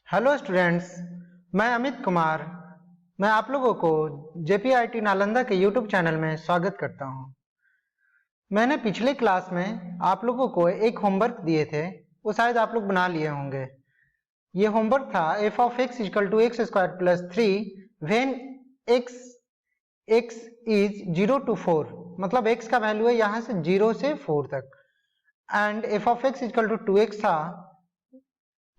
Hello students, मैं अमित कुमार। मैं आप लोगों को जेपीआईटी नालंदा के यूट्यूब चैनल में स्वागत करता हूं। मैंने पिछले क्लास में आप लोगों को एक होमवर्क दिए थे, वो शायद आप लोग बना लिए होंगे। ये होमवर्क था F of X equal to x square plus 3 when X is 0 to 4, मतलब x का वैल्यू है यहाँ से 0 से 4 तक। And F of X equal to 2x था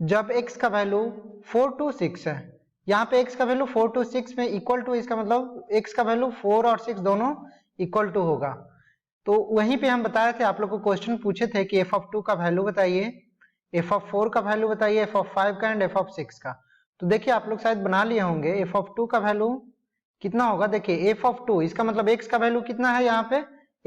जब x का वैल्यू 4 to 6 है। यहाँ पे x का वैल्यू 4 to 6 में इक्वल टू, इसका मतलब x का वैल्यू 4 और 6 दोनों इक्वल टू होगा। तो वहीं पे हम बताए थे, आप लोग को क्वेश्चन पूछे थे कि f ऑफ 2 का वैल्यू बताइए, f ऑफ 4 का वैल्यू बताइए, f ऑफ 5 का एंड f ऑफ 6 का। तो देखिए आप लोग शायद बना लिए होंगे। f ऑफ 2 का वैल्यू कितना होगा, देखिए f ऑफ 2, इसका मतलब x का वैल्यू कितना है, यहाँ पे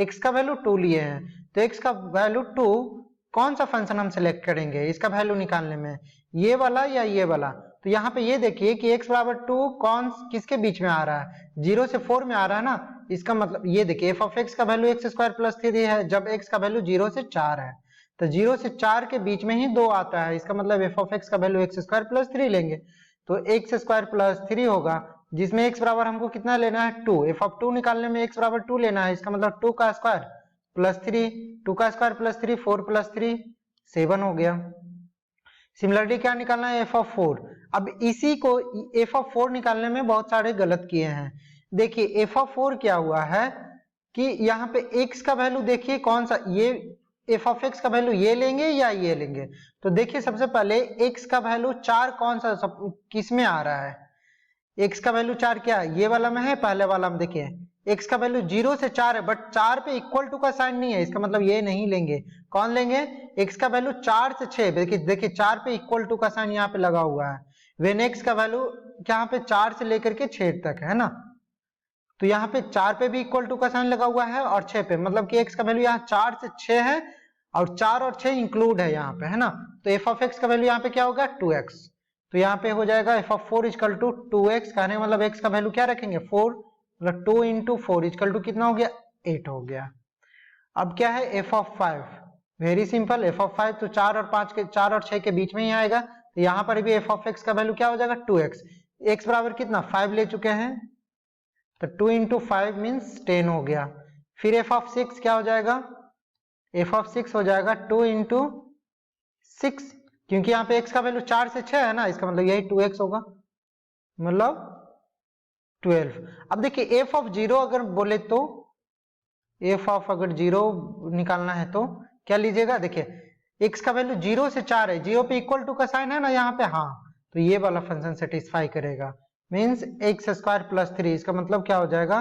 x का वैल्यू 2 लिए हैं, तो x का वैल्यू 2 कौन सा फंक्शन हम सिलेक्ट करेंगे इसका वैल्यू निकालने में, ये वाला या ये वाला। तो यहाँ पे ये देखिए कि x बराबर 2 कौन किसके बीच में आ रहा है, 0 से 4 में आ रहा है ना। इसका मतलब ये देखिए f ऑफ x का वैल्यू एक्स स्क्वायर प्लस 3 है, जब x का वैल्यू 0 से 4 है, तो 0 से 4 के बीच में ही 2 आता है। इसका मतलब f ऑफ x का वैल्यू एक्स स्क्वायर प्लस 3 लेंगे, तो एक्स स्क्वायर प्लस 3 होगा, जिसमें x बराबर हमको कितना लेना है 2। f ऑफ 2 निकालने में x बराबर 2 लेना है, इसका मतलब 2 का स्क्वायर प्लस 3, 2 का स्क्वायर प्लस 3, 4 प्लस 3 7 हो गया। सिमिलरली क्या निकालना है, f ऑफ 4। अब इसी को f ऑफ 4 निकालने में बहुत सारे गलत किए हैं। देखिए f ऑफ 4 क्या हुआ है कि यहाँ पे x का वैल्यू देखिए कौन सा, ये f ऑफ x का वैल्यू ये लेंगे या ये लेंगे। तो देखिए सबसे पहले x का वैल्यू 4 कौन सा किस में आ रहा है, x का वैल्यू 4 क्या ये वाला में है, पहले वाला में देखिए x का वैल्यू 0 से 4 है, बट 4 पे इक्वल टू का साइन नहीं है, इसका मतलब ये नहीं लेंगे। कौन लेंगे, x का वैल्यू 4 से 6, देखिए 4 पे इक्वल टू का साइन यहाँ पे लगा हुआ है, वेन x का वैल्यू यहाँ पे 4 से लेकर के 6 तक है ना, तो यहाँ पे 4 पे भी इक्वल टू का साइन लगा हुआ है और 6 पे, मतलब कि x का वैल्यू यहाँ 4 से 6 है और 4 और 6 इंक्लूड है यहाँ पे, है ना। तो f ऑफ x का वैल्यू यहाँ पे क्या होगा 2x, तो यहाँ पे हो जाएगा f of 4 equal to 2x, कहने मतलब x का वैल्यू क्या रखेंगे 4, मतलब 2 इंटू 4 इक्वल टू कितना हो गया 8 हो गया। अब क्या है f of 5, very simple, f of 5 तो 4 और 5 के 4 और 6 के बीच में ही आएगा, तो यहाँ पर भी f ऑफ x का वैल्यू क्या हो जाएगा 2x, x बराबर कितना 5 ले चुके हैं, तो 2 इंटू 5 मीन्स 10 हो गया। फिर f ऑफ 6 क्या हो जाएगा, f ऑफ 6 हो जाएगा 2 इंटू 6, क्योंकि यहाँ पे x का वैल्यू 4 से 6 है ना, इसका मतलब यही 2x होगा, मतलब 12। अब देखिए f ऑफ 0 अगर बोले तो f ऑफ अगर 0 निकालना है तो क्या लीजिएगा, देखिए x का वैल्यू 0 से 4 है, 0 पे इक्वल टू का साइन है ना यहाँ पे, हाँ तो ये वाला फंक्शन सेटिस्फाई करेगा, मीन्स एक्स स्क्वायर प्लस 3, इसका मतलब क्या हो जाएगा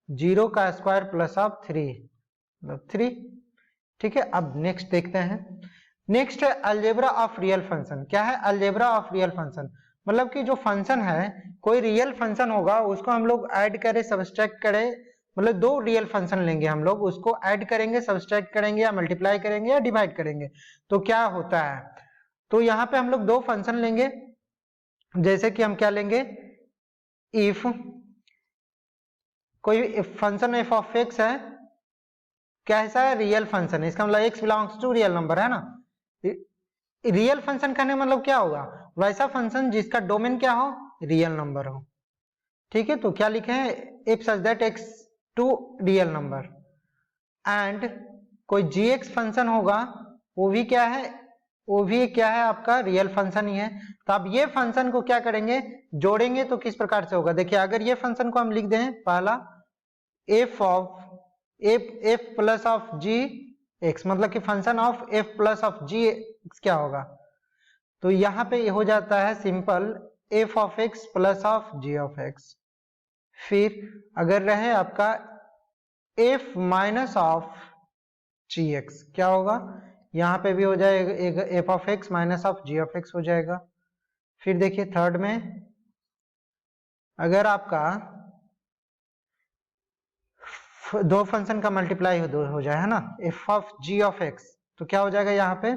0 का स्क्वायर प्लस ऑफ 3, मतलब 3। ठीक है, अब नेक्स्ट देखते हैं। नेक्स्ट है अलजेब्रा ऑफ रियल फंक्शन। क्या है अलजेब्रा ऑफ रियल फंक्शन, मतलब कि जो फंक्शन है, कोई रियल फंक्शन होगा उसको हम लोग ऐड करें सब्सट्रैक्ट करें, मतलब दो रियल फंक्शन लेंगे हम लोग, उसको ऐड करेंगे सब्सट्रैक्ट करेंगे या मल्टीप्लाई करेंगे या डिवाइड करेंगे, तो क्या होता है। तो यहाँ पे हम लोग दो फंक्शन लेंगे, जैसे कि हम क्या लेंगे, इफ कोई फंक्शन एफ ऑफ एक्स है, कैसा है रियल फंक्शन है, इसका मतलब X belongs to real number है ना। रियल फंक्शन कहने मतलब क्या होगा, वैसा फंक्शन जिसका डोमेन क्या हो रियल नंबर हो। ठीक है, तो क्या लिखे हैं if such that X to real number, and कोई जी एक्स फंक्शन होगा, वो भी क्या है, वो भी क्या है आपका रियल फंक्शन ही है। तो अब ये फंक्शन को क्या करेंगे, जोड़ेंगे तो किस प्रकार से होगा, देखिए अगर ये फंक्शन को हम लिख दें पहला F of F plus of ji X, मतलब कि function of F plus of ji x क्या होगा, तो यहाँ पे हो जाता है simple F of X plus of ji of X. फिर अगर रहे आपका F minus of ji x क्या होगा, यहाँ पे भी हो जाएगा F of X minus of ji of x हो जाएगा। फिर देखिए थर्ड में अगर आपका दो फंक्शन का मल्टीप्लाई हो जाए है ना, f of ji of x, तो क्या हो जाएगा यहाँ पे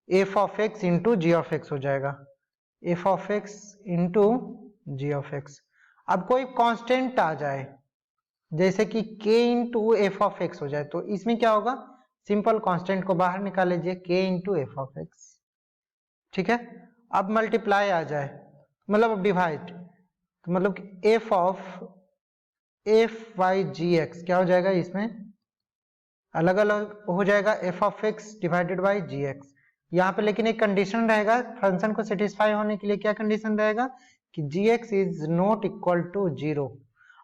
f of x into g of x हो जाएगा, F of x into g of x. अब कोई कांस्टेंट आ जाए जैसे कि k into f of x हो जाए, तो इसमें क्या होगा, सिंपल कांस्टेंट को बाहर निकाल लीजिए k into f of x. ठीक है, अब मल्टीप्लाई आ जाए, मतलब अब डिवाइड, तो मतलब f of f y g x क्या हो जाएगा, इसमें अलग अलग हो जाएगा, F of x divided by g x. यहाँ पे लेकिन एक कंडीशन रहेगा फंक्शन को सेटिस्फाई होने के लिए, क्या कंडीशन रहेगा कि g x is not equal to 0।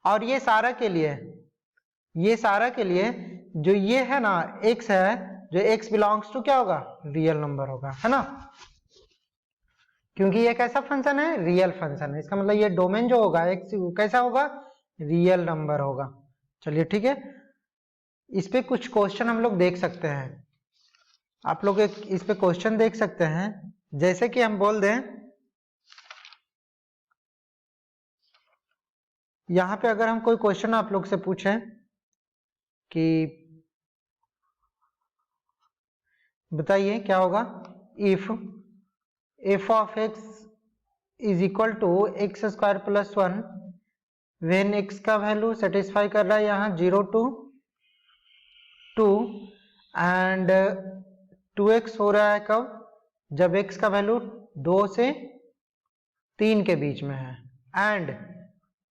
और ये सारा के लिए, ये सारा के लिए जो ये है ना x है, जो x बिलोंग्स टू क्या होगा, रियल नंबर होगा, है ना, क्योंकि ये कैसा फंक्शन है, रियल फंक्शन है, इसका मतलब ये डोमेन जो होगा x कैसा होगा, रियल नंबर होगा। चलिए ठीक है, इस पे कुछ क्वेश्चन हम लोग देख सकते हैं, आप लोग एक इस पे क्वेश्चन देख सकते हैं। जैसे कि हम बोल दें, यहाँ पे अगर हम कोई क्वेश्चन आप लोग से पूछें कि बताइए क्या होगा, if f of x is equal to x square plus 1 when x का वैल्यू सेटिस्फाई कर रहा है यहाँ 0 to 2 एंड 2x हो रहा है कब, जब x का वैल्यू 2 से 3 के बीच में है, एंड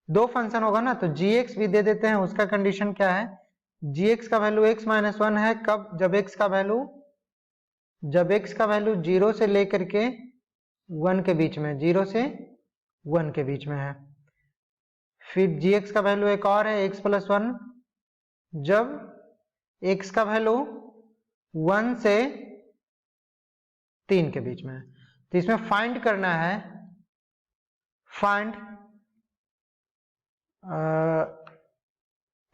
दो फंक्शन होगा ना तो gx भी दे देते हैं, उसका कंडीशन क्या है, gx का वैल्यू x माइनस 1 है कब, जब x का वैल्यू 0 से लेकर के 1 के बीच में, 0 से 1 के बीच में है। फिर gx का वैल्यू एक और है x प्लस 1, जब x का वैल्यू 1 से 3 के बीच में है। तो इसमें फाइंड करना है, find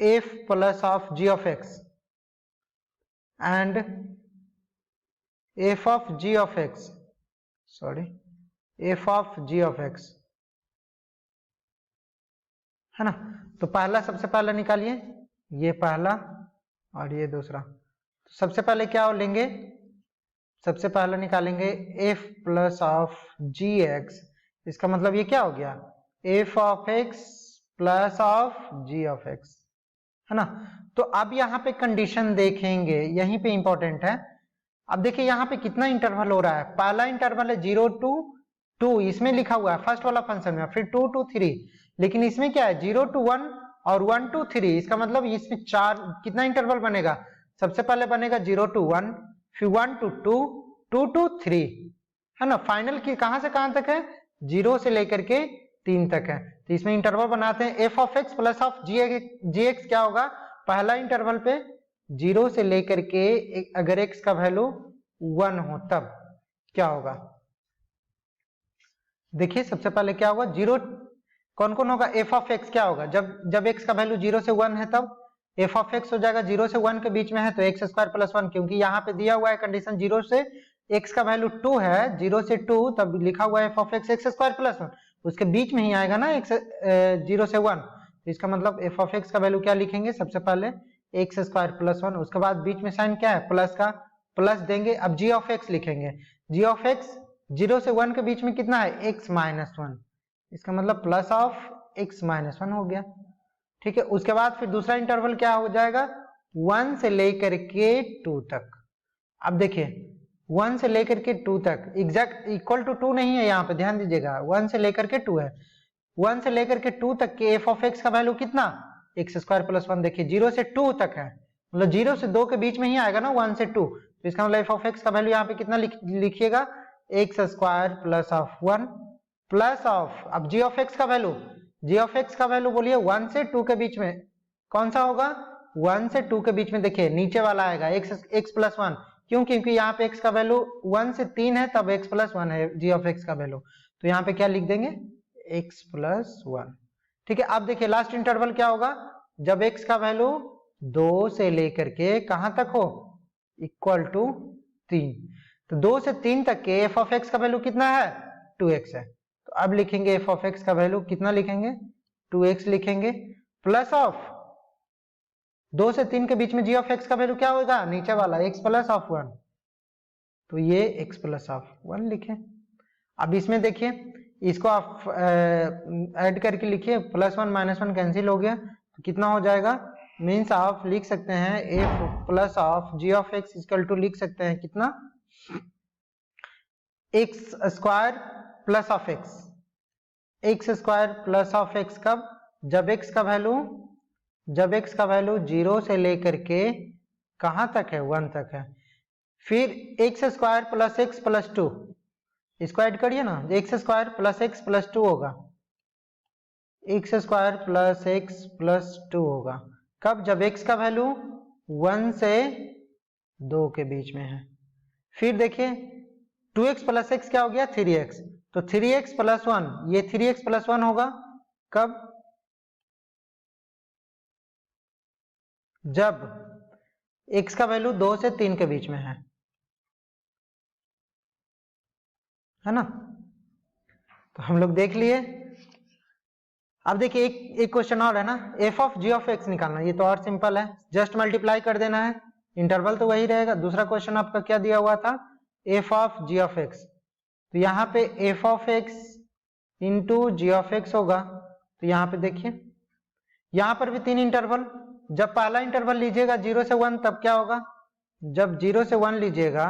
f plus of g of x and f of g of x, sorry f of g of x, है ना। तो पहला सबसे पहला निकालिए, ये पहला और ये दूसरा। तो सबसे पहले क्या लेंगे, सबसे पहले निकालेंगे f plus of ji x, इसका मतलब ये क्या हो गया, f of x plus of g of x, है ना। तो अब यहाँ पे कंडीशन देखेंगे, यहीं पे इंपॉर्टेंट है। अब देखिए यहाँ पे कितना इंटरवल हो रहा है, पहला इंटरवल है 0 to 2, इसमें लिखा हुआ है फर्स्ट वाला फंक्शन में, फिर 2 to 3, लेकिन इसमें क्या है 0 to 1 और 1 to 3, इसका मतलब इसमें चार कितना इंटरवल बनेगा, सबसे पहले बनेगा 0 to 1, फिर 1 to 2, 2 to 3, है ना। फाइनल की कहां से कहां तक है, 0 से लेकर के 3 तक है। तो इसमें इंटरवल बनाते हैं, f of x plus of ji x क्या होगा, पहला इंटरवल पे 0 से लेकर के अगर x का वैल्यू 1 हो तब क्या होगा, देखिए सबसे पहले क्या होगा, 0 कौन कौन होगा, f ऑफ x क्या होगा, जब x का वैल्यू 0 से 1 है तब f ऑफ x हो जाएगा, 0 से 1 के बीच में है तो x स्क्वायर प्लस 1, क्योंकि यहाँ पे दिया हुआ है कंडीशन 0 से x का वैल्यू 2 है, 0 से 2 तब लिखा हुआ है f of x square plus 1, उसके बीच में ही आएगा ना x 0 से 1, तो इसका मतलब f ऑफ x का वैल्यू क्या लिखेंगे, सबसे पहले x स्क्वायर प्लस 1, उसके बाद बीच में साइन क्या है प्लस का, प्लस देंगे। अब g ऑफ x लिखेंगे, g ऑफ x 0 से 1 के बीच में कितना है x माइनस 1, इसका मतलब प्लस ऑफ x माइनस 1 हो गया, ठीक है। उसके बाद फिर दूसरा इंटरवल क्या हो जाएगा, 1 से लेकर के 2 तक। अब देखिए 1 से लेकर के 2 तक एग्जैक्ट इक्वल टू 2 नहीं है, यहाँ पे ध्यान दीजिएगा, 1 से लेकर के 2 है, 1 से लेकर के 2 तक के f ऑफ x का वैल्यू कितना, x स्क्वायर प्लस 1, देखिए 0 से 2 तक है, मतलब 0 से 2 के बीच में ही आएगा ना 1 से 2, तो इसका मतलब f ऑफ x का वैल्यू यहाँ पे कितना लिखिएगा, x square plus of 1 plus of, अब g ऑफ x का वैल्यू, g ऑफ x का वैल्यू बोलिए 1 से 2 के बीच में कौन सा होगा, 1 से 2 के बीच में देखिए नीचे वाला आएगा x प्लस 1, क्यों, क्योंकि यहाँ पे x का वैल्यू 1 से 3 है तब x प्लस 1 है g ऑफ x का वैल्यू, तो यहाँ पे क्या लिख देंगे x प्लस 1, ठीक है। अब देखिए लास्ट इंटरवल क्या होगा, जब x का वैल्यू 2 से लेकर के कहां तक हो, इक्वल टू 3, तो 2 से 3 तक के f ऑफ x का वैल्यू कितना है 2x है, तो अब लिखेंगे f ऑफ x का वैल्यू कितना लिखेंगे 2x लिखेंगे, प्लस ऑफ 2 से 3 के बीच में g ऑफ x का वैल्यू क्या होगा, नीचे वाला x प्लस ऑफ 1, तो ये x प्लस ऑफ 1 लिखे। अब इसमें देखिए इसको आप ऐड करके लिखिए, प्लस 1 माइनस 1 कैंसिल हो गया, तो कितना हो जाएगा, मीन्स आप लिख सकते हैं f plus of g of x equal to लिख सकते हैं कितना, x square plus of x, x square plus of x कब, जब एक्स का वैल्यू 0 से लेकर के कहाँ तक है, 1 तक है। फिर x square plus x plus 2, इसको ऐड करिए ना, x square plus x plus 2 होगा, x square plus x plus 2 होगा कब, जब एक्स का वैल्यू 1 से 2 के बीच में है। फिर देखिए 2x प्लस एक्स क्या हो गया, 3x, तो 3x प्लस 1, ये 3x प्लस 1 होगा कब, जब x का वैल्यू 2 से 3 के बीच में है ना। तो हम लोग देख लिए। अब देखिए एक क्वेश्चन और है ना, f of g of x निकालना, ये तो और सिंपल है, जस्ट मल्टीप्लाई कर देना है, इंटरवल तो वही रहेगा। दूसरा क्वेश्चन आपका क्या दिया हुआ था, f of g of x, तो यहाँ पे f of x into g of x होगा। तो यहाँ पे देखिए यहाँ पर भी 3 इंटरवल, जब पहला इंटरवल लीजिएगा 0 से 1 तब क्या होगा, जब 0 से 1 लीजिएगा,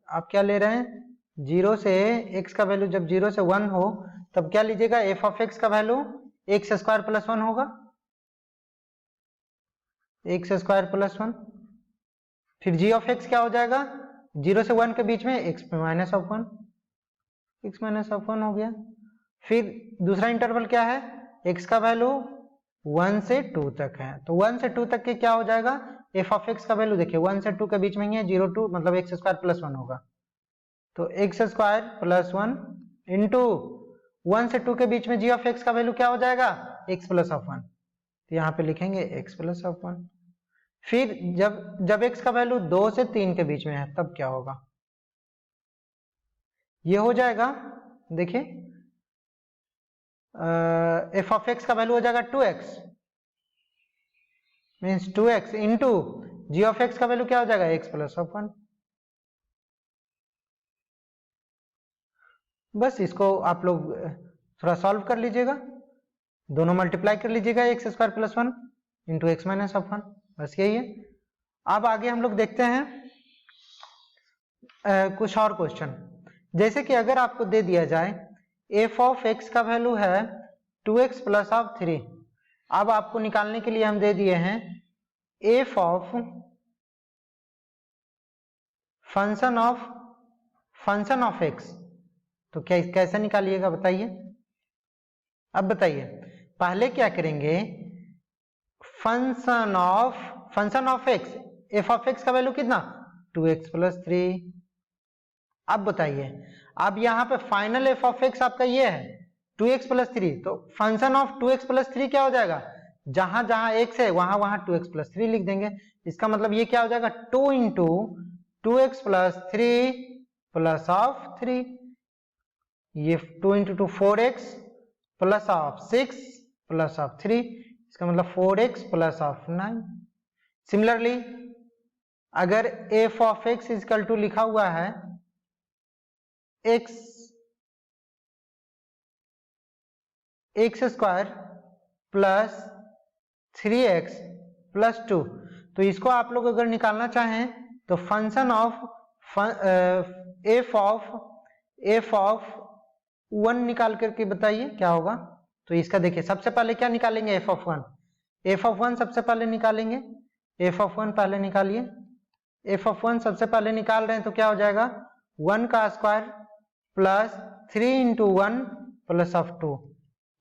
आप क्या ले रहे हैं 0 से x का वैल्यू जब 0 से 1 हो तब क्या लीजिएगा, f ऑफ x का वैल्यू एक्स स्क्वायर प्लस 1 होगा, एक्स स्क्वायर प्लस 1। फिर g ऑफ x क्या हो जाएगा, 0 से 1 के बीच में x minus of 1, x minus of 1 हो गया। फिर दूसरा इंटरवल क्या है, x का वैल्यू 1 से 2 तक है, तो 1 से 2 तक के क्या हो जाएगा, f ऑफ x का वैल्यू देखिए 1 से 2 के बीच में ही है, 0 2 मतलब एक्स स्क्वायर प्लस 1 होगा, तो एक्स स्क्वायर प्लस 1 इंटू 1 से 2 के बीच में g ऑफ x का वैल्यू क्या हो जाएगा, x प्लस ऑफ 1, तो यहाँ पे लिखेंगे x प्लस ऑफ 1। फिर जब x का वैल्यू 2 से 3 के बीच में है तब क्या होगा, ये हो जाएगा देखिए f ऑफ x का वैल्यू हो जाएगा 2x means 2x into g of x का वैल्यू क्या हो जाएगा, x प्लस ऑफ 1। बस इसको आप लोग थोड़ा सॉल्व कर लीजिएगा, दोनों मल्टीप्लाई कर लीजिएगा, x square plus 1 into x minus of 1, बस यही है। अब आगे हम लोग देखते हैं कुछ और क्वेश्चन, जैसे कि अगर आपको दे दिया जाए f ऑफ x का वैल्यू है 2x प्लस ऑफ 3, अब आपको निकालने के लिए हम दे दिए हैं f of function of x, तो क्या कैसे निकालिएगा बताइए। अब बताइए पहले क्या करेंगे, function of x, f of x का वैल्यू कितना 2x प्लस 3। अब बताइए, अब यहाँ पे फाइनल f ऑफ x आपका ये है 2x प्लस 3, तो फंक्शन ऑफ 2x प्लस 3 क्या हो जाएगा, जहां जहां x है वहां वहां 2x प्लस 3 लिख देंगे। इसका मतलब ये क्या हो जाएगा 2 into 2x plus 3 plus of 3, ये 2 into 2 4x plus of 6 plus of 3, इसका मतलब 4x प्लस ऑफ 9। सिमिलरली अगर f of x equal to लिखा हुआ है x square plus 3x plus 2, तो इसको आप लोग अगर निकालना चाहें तो फंक्शन ऑफ एफ ऑफ 1 निकाल करके बताइए क्या होगा। तो इसका देखिए सबसे पहले क्या निकालेंगे, f ऑफ 1, f ऑफ 1 सबसे पहले निकालेंगे, f ऑफ 1 पहले निकालिए, f ऑफ 1 सबसे पहले निकाल रहे हैं तो क्या हो जाएगा 1 का square plus 3 into 1 plus of 2,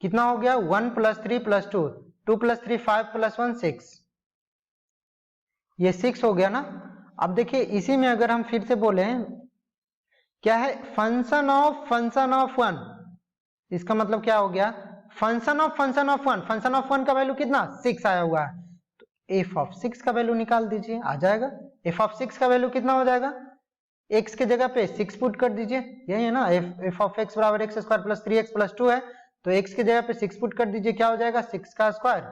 कितना हो गया 1 प्लस 3 प्लस 2, 2 प्लस 3 5 प्लस 1 6, ये 6 हो गया ना। अब देखिए इसी में अगर हम फिर से बोले क्या है फंक्शन ऑफ 1, इसका मतलब क्या हो गया फंक्शन ऑफ 1, फंक्शन ऑफ 1 का वैल्यू कितना 6 आया हुआ है, तो f ऑफ 6 का वैल्यू निकाल दीजिए, आ जाएगा f ऑफ 6 का वैल्यू कितना हो जाएगा, x के जगह पे 6 पुट कर दीजिए, यही है ना, f ऑफ x बराबर x square plus 3x plus 2 है, तो x की जगह पे 6 पुट कर दीजिए, क्या हो जाएगा 6 का स्क्वायर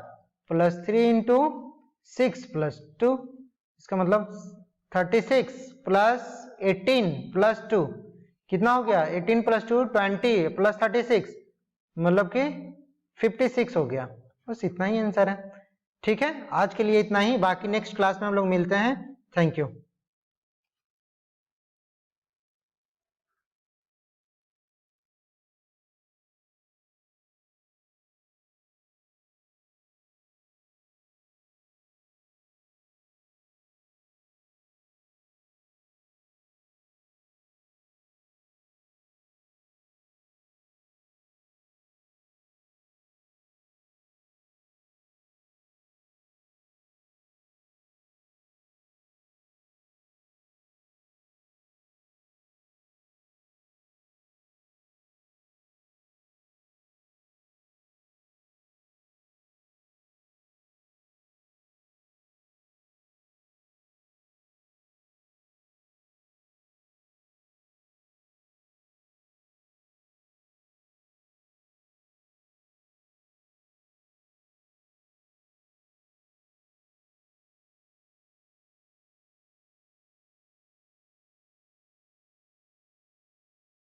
प्लस 3 इंटू 6 प्लस 2, इसका मतलब 36 प्लस 18 प्लस 2 कितना हो गया 18 प्लस 2 20 प्लस 36 मतलब कि 56 हो गया। बस इतना ही आंसर है। ठीक है, आज के लिए इतना ही, बाकी नेक्स्ट क्लास में हम लोग मिलते हैं। Thank you.